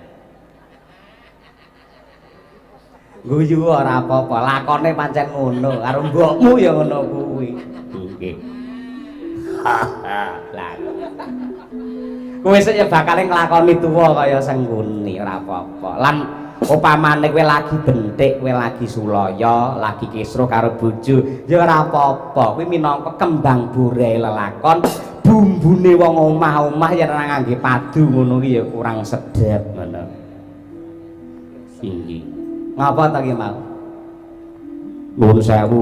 guyu ora apa-apa lakone pancen ngono karo mbokmu ya ngono kuwi nggih lah kowe sik ya bakal nglakoni tuwa kaya sengguni ora apa-apa lan upamane kowe lagi bentik kowe lagi sulaya lagi kisruh karo bojo ya ora apa-apa kuwi minangka kembang burai lelakon bumbune wong omah-omah yen ora ngangge padu ngono ki ya kurang sedep ngono inggih ngapa ta ki mau nuwun sewu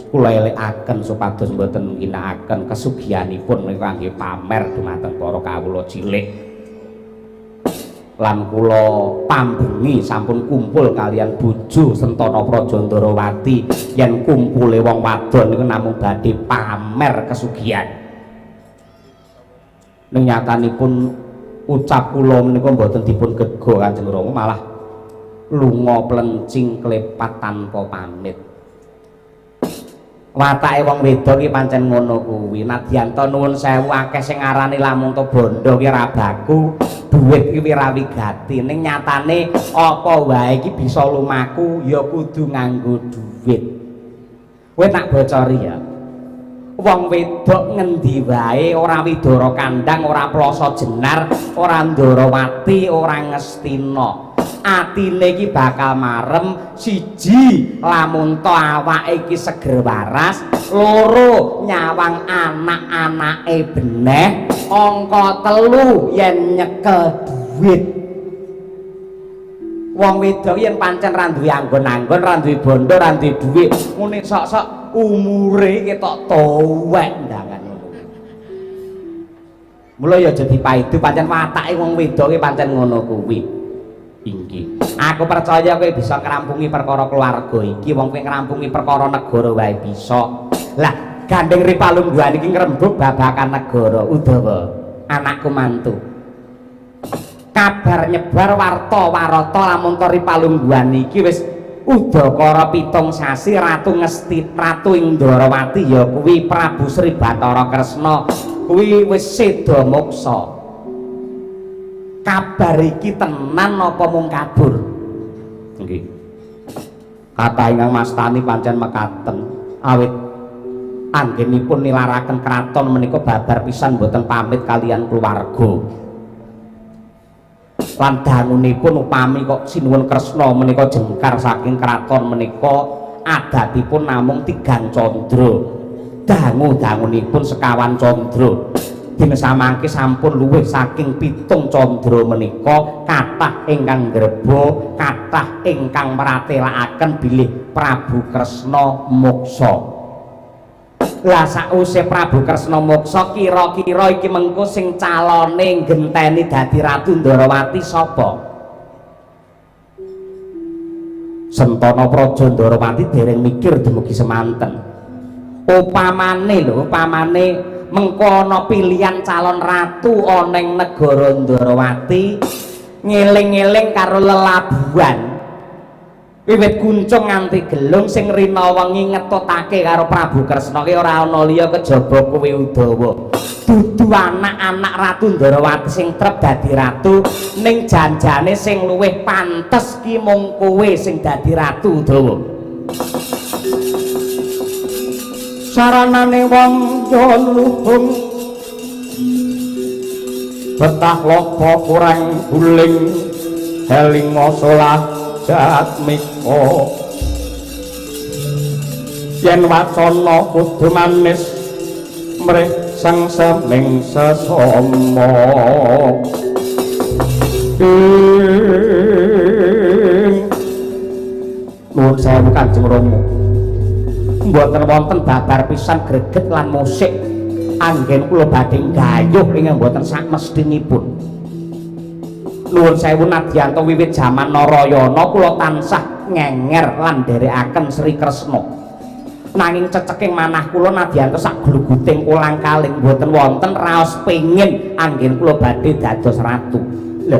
kula elekaken supados mboten ngginakaken kesugihanipun menika kangge pamer dumateng para kawula cilik lan kula pambengi sampun kumpul kalian bojo Sentana Praja Ndarawati yen kumpule wong wadon niku namung badhe pamer kesugihan ning nyatanipun ucap kula menika mboten dipun gego Kanjeng Rama malah lunga plencing klepat tanpa pamit Watake wong wedok iki pancen ngono kuwi. Nadyan to nuwun sewu akeh sing ngarani lamun to bondo ki ra baku, dhuwit ki wirawigati. Ning nyatane apa wae iki bisa lumaku ya kudu nganggo dhuwit. Kowe tak bocori ya. Wong wedok ngendi wae ora widara kandhang, ora ploso jenar, ora ndharawati, ora ngestina. Atine iki bakal marem, siji lamun to awake iki seger waras, loro nyawang anak-anake beneh, angka 3 yen nyekel dhuwit. Wong wedok yen pancen ra duwe anggon-anggon, ra duwe bondo, ra duwe dhuwit, ngene sok-sok umure ketok tuwek ndangan ngono. Mula ya aja dipaidu pancen watake wong wedok iki pancen ngono kuwi. Inggih. Aku percaya kowe bisa ngrampungi perkara keluarga iki, wong kowe ngrampungi perkara negara wae bisa. Lah, gandeng Ripalungguhan iki ngrembug babakan negara Udawa, anakku mantu. Kabar nyebar warta lamun to Ripalungguhan iki wis udakara 7 sasi ratu Indrawati ya kuwi Prabu Sri Bathara Kresna kuwi wis seda moksa. Kabar iki tenan apa mung kabur? Nggih. Kathah ingkang mastani pancen mekaten awit anggenipun nilaraken kraton menika babar pisan boten pamit kalian keluarga. Lan dangunipun upami kok sinuwun Kresna menika jengkar saking kraton menika adatipun namung 3 candra. Dangunipun sekawan candra. Dene samangke sampun luwih saking 7 candra menika kathah ingkang greba, kathah ingkang mratelakaken bilih Prabu Kresna moksa. Lah sause Prabu Kresna moksa kira-kira iki mengko sing calone genteni dadi Ratu Ndrawati sapa? Sentana Praja Ndrawati dereng mikir dumugi semanten. Upamane mengko ana pilihan calon ratu ana ing negara Ndrawati, ngeling-eling karo lelabuhan wiwit kuncung nganti gelung sing rina wengi ngetutake karo Prabu Kresna ki ora ana liya kejaba kowe Udawa. Dudu anak-anak Ratu Ndrawati sing trep dadi ratu, ning janjane sing luwih pantes ki mung kowe sing dadi Ratu Udawa. Saranane wong yo luhung betah lopo kurang guling helinga solah jatmiko yen wacana kudu manis mrih sang seming sesama nuwun sewu Kanjeng Rama. Mboten wonten babar pisan greget lan musik anggen kula badhe gayuh ingkang mboten sak mestinipun. Nuwun sewu nadyanto wiwit jaman Narayana kula tansah ngenger lan nderekaken Sri Kresna. Nanging ceceking manah kula nadyanto sak gluguting ulang-kaling mboten wonten raos pengin anggen kula badhe dados ratu. Lho,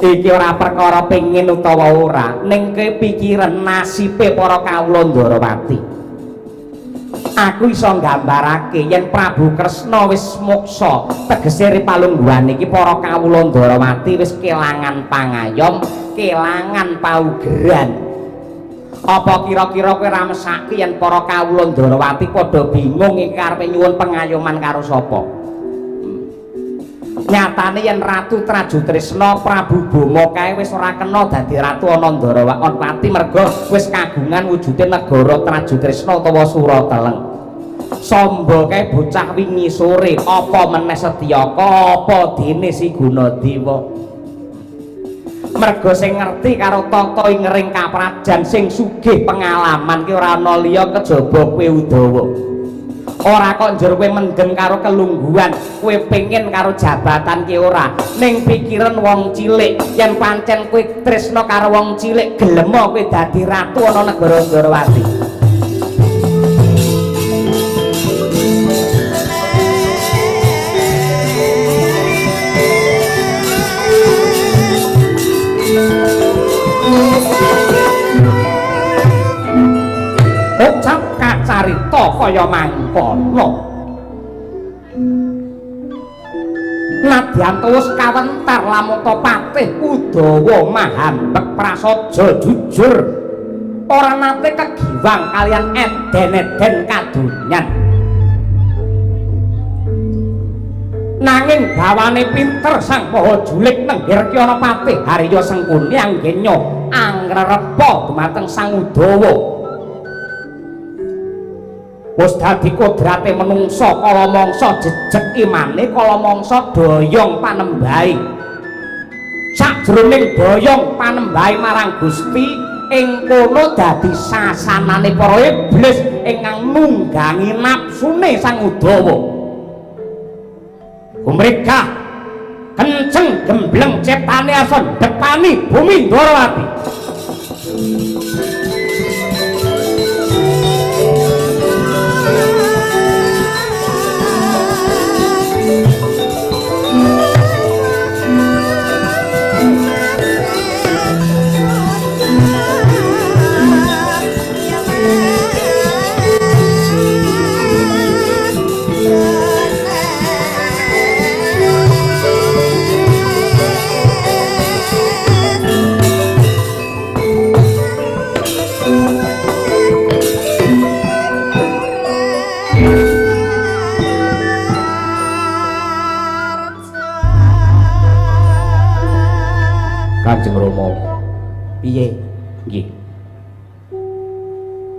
iki ora perkara pengin utawa ora, ning kepikiran nasibe para kawula Ndrawati. Aku iso nggambarake yen Prabu Kresna wis moksa, tegese Ripalungguhan iki para kawula Ndrawati wis kelangan pangayom, kelangan paugeran. Apa kira-kira kowe ra mesake yen para kawula Ndrawati padha bingung iki karepe nyuwun pengayoman karo sapa? Nyatane yen Ratu Trajutresna Prabu Bama kae wis ora kena dadi ratu ana Ndrawati merga wis kagungan wujude negara Trajutresna utawa Surateleng. Samba kae bocah wingi sore apa meneh Setyaka apa dene Si Gunadewa. Merga sing ngerti karo tata ingering kaprajan sing sugih pengalaman ki ora ana liya kejaba kowe Udawa. Ora kok njur kowe mendem karo kelungguhan, kowe pengen karo jabatan ki ora, ning pikiran wong cilik yen pancen kowe tresna karo wong cilik gelem kowe dadi ratu ana negara Ndrawati. Ucap kacarita kaya mangkono. Nadyan wis kawentar lamun ta Patih Udawa mahambek prasaja jujur ora nate kegiwang kalian eden-eden kadonyan. Nanging gawane pinter sang Maha Julik nenggir ki ana Patih Harya Sengkuni anggenya angrerepa dumateng sang Udawa. Wis dadi kodrate menungsa kala mangsa jejeg imane kala mangsa doyong panembahe. Sajroning doyong panembahe marang Gusti ing kono dadi sasanane para iblis ingkang nunggangi napsune sang Udawa. Mereka kenceng gembleng ciptane ason depani bumi Ndarawati. Kanjeng Rama, piye? Nggih.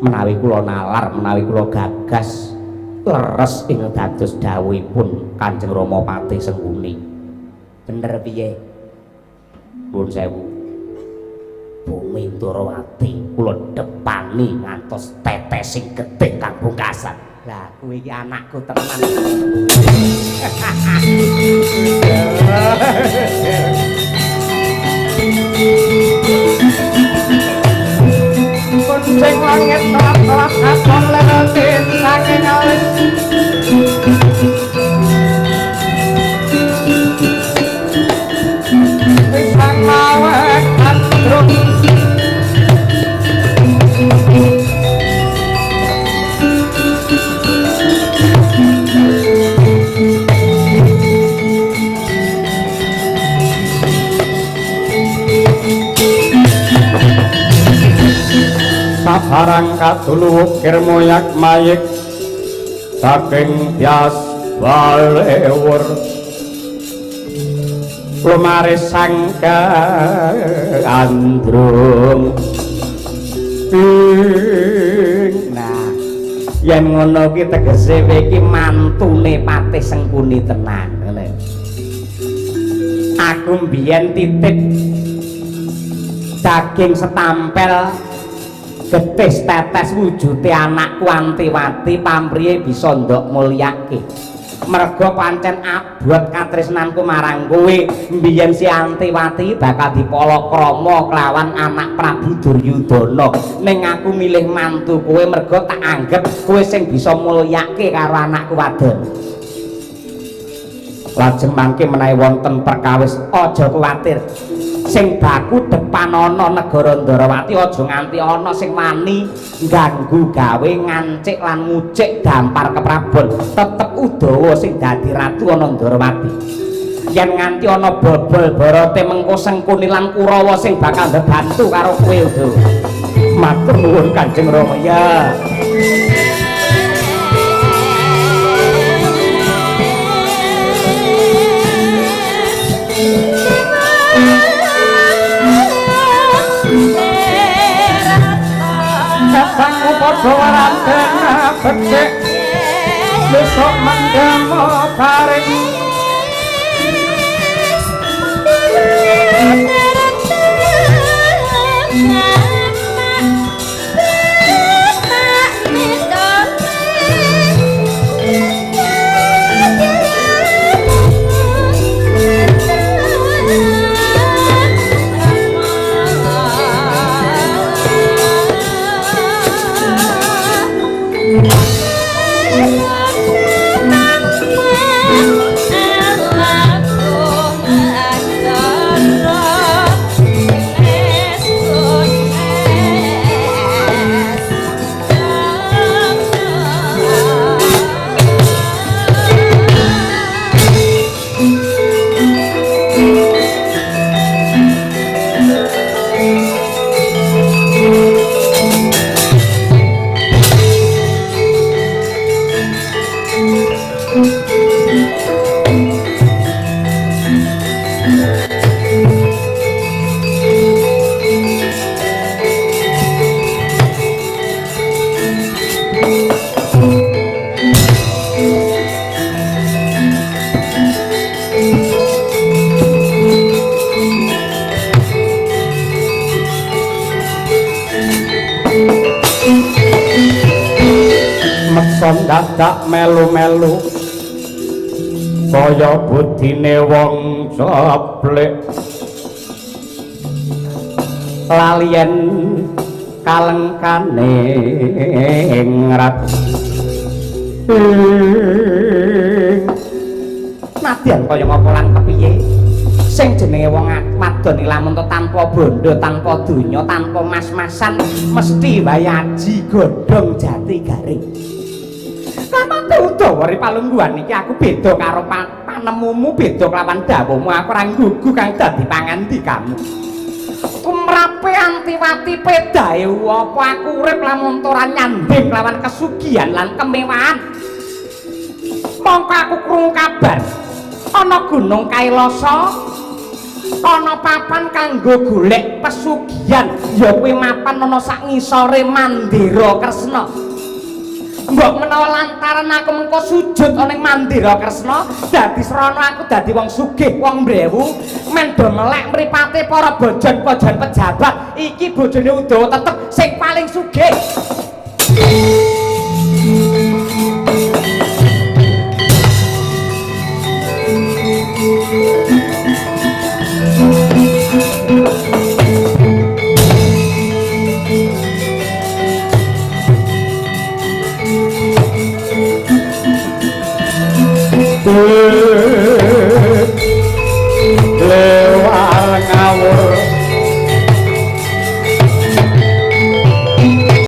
Menawi kula nalar, menawi kula gagas leres ing dados dawuhipun Kanjeng Rama Patih Sengkuni. Bener piye? Nuwun sewu. Bumi Ndarawati kula depani ngantos tetesing getih kang pungkasan. Lah kuwi iki anakku tenan. Kuncing langit telat-telat katon lenetin saking alis pisang lawek andrung sabarang kadulu ukir moyak mayik saking tias balewur lumaris sangka andrung. Nah yen ngono ki tegese iki mantune Patih Sengkuni tenan ngene. Aku mbiyen titip daging setampel getis tetes wujude anakku Antiwati pamriye bisa ndok mulyake. Merga pancen abot katresnanku marang kowe. Mbiyen si Antiwati bakal dipalakrama kelawan anak Prabu Duryudana. Ning aku milih mantu kowe merga tak anggap kowe sing bisa mulyake karo anakku wadon. Lajeng mangke menawi wonten perkawis aja kuwatir. Sing baku depan ana negara Ndarawati aja nganti ana sing wani ngganggu gawe ngancik lan ngucik dampar keprabon. Tetep Udawa sing dadi ratu ana Ndarawati. Yen nganti ana bobol Barata mengko Sengkuni lan Kurawa sing bakal mbantu karo kowe Udawa. Matur nuwun Kanjeng Rama ya. Kakangku padha waranten becik besok mendemo paring kon dadak melu-melu kaya budine wong coplek lalien kalengkane ngrat nadyan kaya ngapa lan kepiye sing jenenge wong wadon lamun tanpa bondo tanpa donya tanpa mas-masan mesti wae aji godhong jati garing kamane utawa palungguhan iki aku beda karo panemumu beda kelawan dawuhmu aku ora nggugu kang dadi pangandikanmu tumrape antiwati pedae apa aku urip lamun ora nyanding lawan kesugihan lan kemewahan mongko aku krungu kabar ana gunung Kailasa ana papan kanggo golek pesugihan ya kuwi mapan ana sak ngisore Mandira Kresna mbok menawa lantaran aku mengko sujud ana ing Mandira Kresna dadi srana aku dadi wong sugih wong mbrewu men do melek mripate para bojon-bojon pejabat iki bojone Udawa tetep sing paling sugih Oh